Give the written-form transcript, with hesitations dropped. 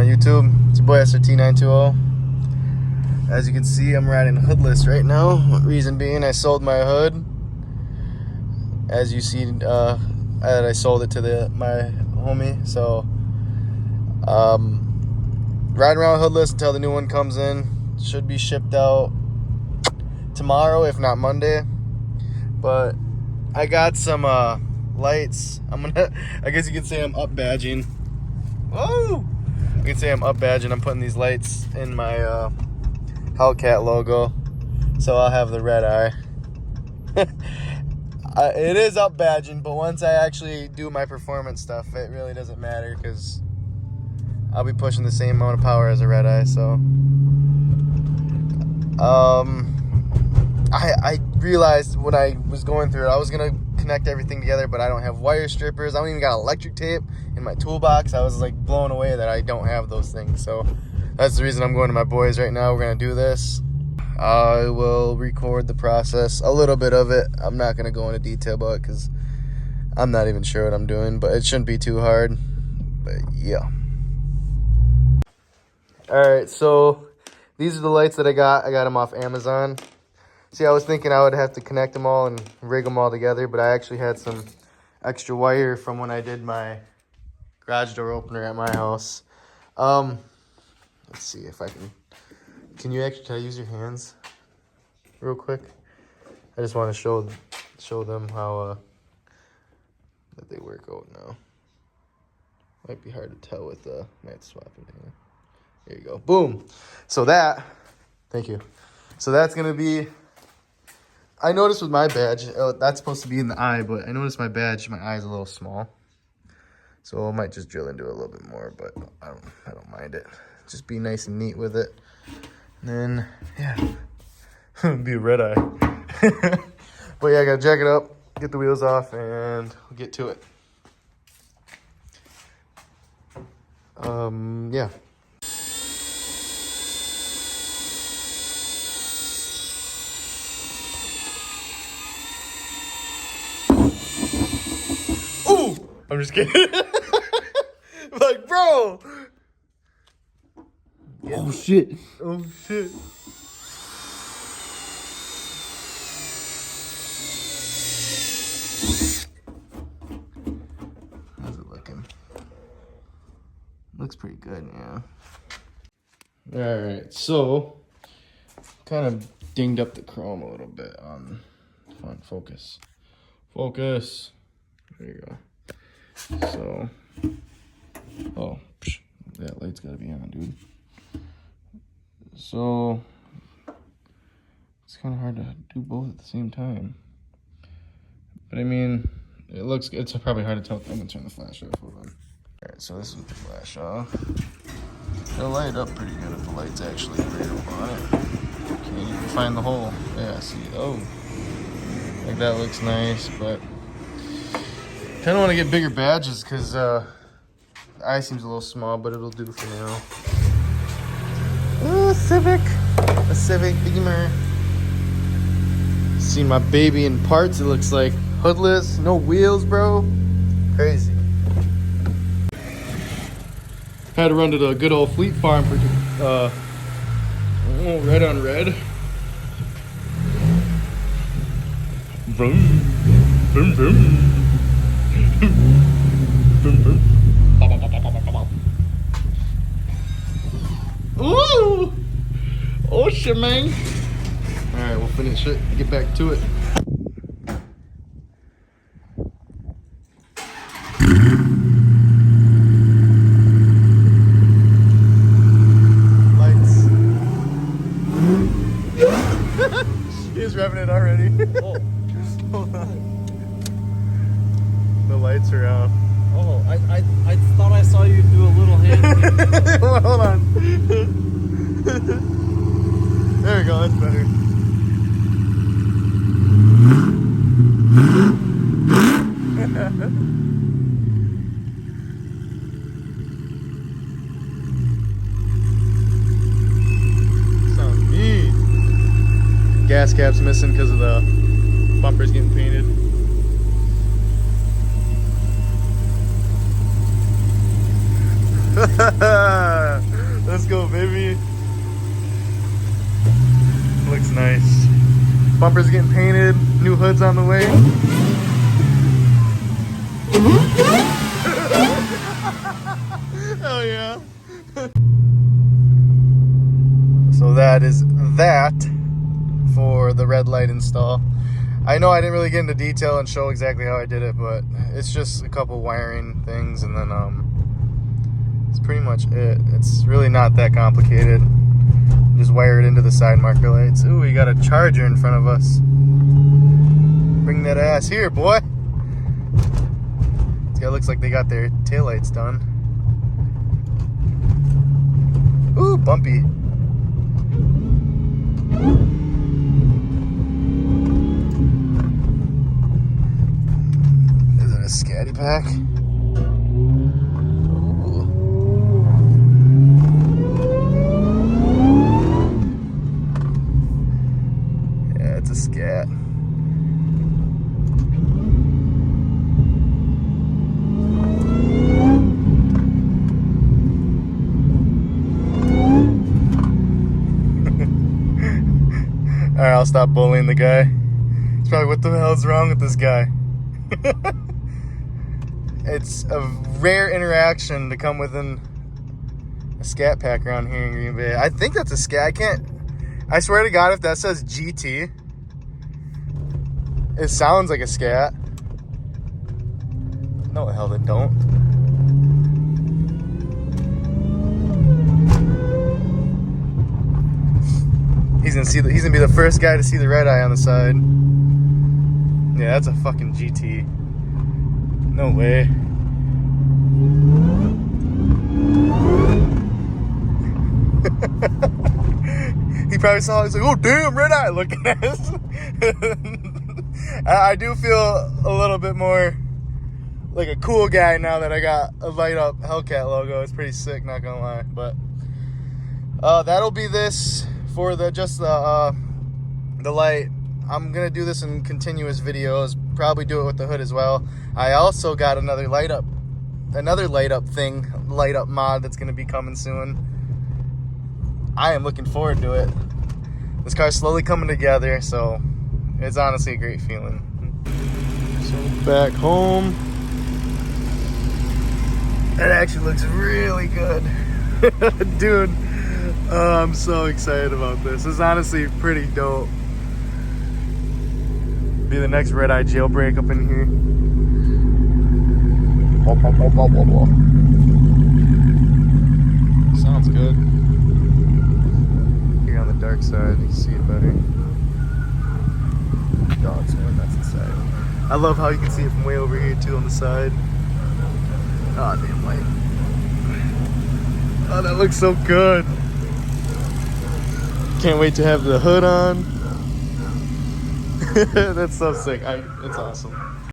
on YouTube. It's your boy SRT920. As you can see, I'm riding hoodless right now. Reason being, I sold my hood. As you see, I sold it to my homie. So, riding around hoodless until the new one comes in. Should be shipped out tomorrow, if not Monday. But I got some lights. I guess you could say I'm up badging. Whoa! You can say I'm up badging. I'm putting these lights in my Hellcat logo, so I'll have the Redeye. It is up badging, but once I actually do my performance stuff, it really doesn't matter because I'll be pushing the same amount of power as a Redeye. So, I realized when I was going through it, I was gonna connect everything together, but I don't have wire strippers. I don't even got electric tape in my toolbox. I was like blown away that I don't have those things. So that's the reason I'm going to my boys right now. We're gonna do this. I will record the process, a little bit of it. I'm not gonna go into detail about it because I'm not even sure what I'm doing, but it shouldn't be too hard. But yeah. All right, so these are the lights that I got. I got them off Amazon. See, I was thinking I would have to connect them all and rig them all together, but I actually had some extra wire from when I did my garage door opener at my house. Let's see if I can you use your hands real quick? I just want to show them how that they work out now. Might be hard to tell with the might swap it here. There you go. Boom. So thank you. So that's gonna be. I noticed with my badge, that's supposed to be in the eye, but I noticed my badge, my eye is a little small. So I might just drill into it a little bit more, but I don't mind it. Just be nice and neat with it. And then, yeah, be a Redeye. But yeah, I gotta jack it up, get the wheels off, and we'll get to it. Yeah. I'm just kidding. Like, bro. Oh, shit. Oh, shit. How's it looking? Looks pretty good, yeah. All right, so kind of dinged up the chrome a little bit on front. Focus. There you go. So, that light's gotta be on, dude. So, it's kind of hard to do both at the same time. But I mean, it's probably hard to tell. I'm gonna turn the flash off. Hold on. Alright, so this is the flash off. It'll light up pretty good if the light's actually right up on it. Can't even find the hole. Yeah, see, like that looks nice, but kind of want to get bigger badges because the eye seems a little small, but it'll do for now. Ooh, a Civic Beamer. Seen my baby in parts. It looks like hoodless, no wheels, bro. Crazy. Had to run to the good old Fleet Farm for red on red. Vroom, vroom, vroom. Ooh! Oh shit, man. Alright, we'll finish it. Get back to it. Lights. He's revving it already. Oh. Hold on. The lights are off. Oh, I thought I saw you do a little hand. Hold on. There we go, that's better. Sounds neat. Gas cap's missing because of the bumpers getting painted. Let's go, baby. Looks nice. Bumper's getting painted. New hood's on the way. Hell yeah. So that is that for the red light install. I know I didn't really get into detail and show exactly how I did it, but it's just a couple wiring things, and then it's pretty much it. It's really not that complicated. Just wire it into the side marker lights. Ooh, we got a charger in front of us. Bring that ass here, boy. This guy looks like they got their taillights done. Ooh, bumpy. Is it a scatty pack? Ooh. Yeah, it's a scat. Alright, I'll stop bullying the guy. It's probably, what the hell is wrong with this guy? It's a rare interaction to come within a scat pack around here in Green Bay. I think that's a scat. I swear to God, if that says GT, it sounds like a scat. No, the hell they don't. He's gonna be the first guy to see the Redeye on the side. Yeah, that's a fucking GT. No way. He probably saw it. He's like, oh damn, Redeye looking at us. I do feel a little bit more like a cool guy now that I got a light up Hellcat logo. It's pretty sick, not gonna lie. But that'll be this for the light. I'm gonna do this in continuous videos, probably do it with the hood as well. I also got another light up mod that's gonna be coming soon. I am looking forward to it. This car's slowly coming together, so it's honestly a great feeling. So back home, it actually looks really good. Dude, I'm so excited about this. It's honestly pretty dope. Be the next Redeye jailbreak up in here. Sounds good. Here on the dark side, you can see it better. Dogs going nuts inside. I love how you can see it from way over here too on the side. Oh, damn light. Oh, that looks so good. Can't wait to have the hood on. That's so sick. It's awesome.